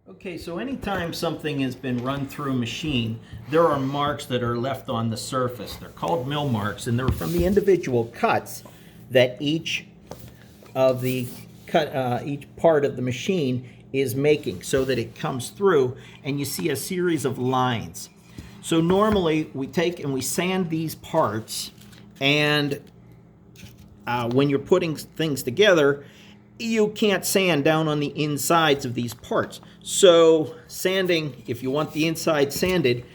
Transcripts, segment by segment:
Okay, so anytime something has been run through a machine, there are marks that are left on the surface. They're called mill marks, and they're from the individual cuts that each of the each part of the machine is making, so that it comes through and you see a series of lines. So normally we take and we sand these parts, and when you're putting things together, you can't sand down on the insides of these parts. So sanding, if you want the inside sanded,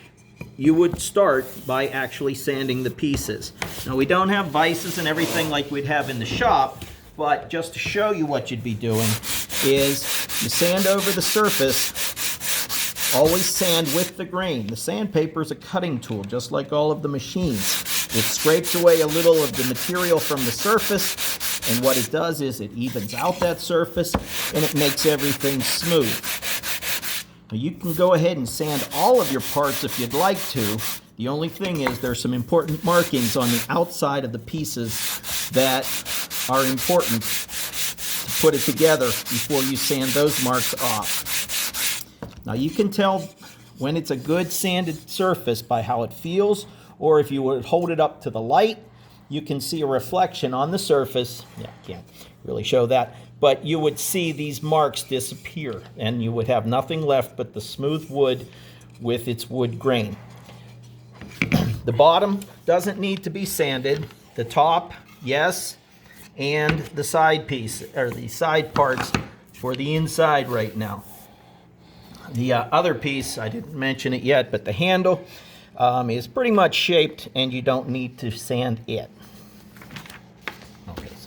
you would start by actually sanding the pieces. Now, we don't have vices and everything like we'd have in the shop, but just to show you what you'd be doing is you sand over the surface. Always sand with the grain. The sandpaper is a cutting tool, just like all of the machines. It scrapes away a little of the material from the surface, and what it does is it evens out that surface and it makes everything smooth. Now, you can go ahead and sand all of your parts if you'd like to. The only thing is there's some important markings on the outside of the pieces that are important to put it together before you sand those marks off. Now, you can tell when it's a good sanded surface by how it feels, or if you would hold it up to the light, you can see a reflection on the surface. Yeah, can't really show that, but you would see these marks disappear, and you would have nothing left but the smooth wood with its wood grain. The bottom doesn't need to be sanded. The top, yes, and the side piece, or the side parts for the inside right now. The other piece, I didn't mention it yet, but the handle is pretty much shaped, and you don't need to sand it.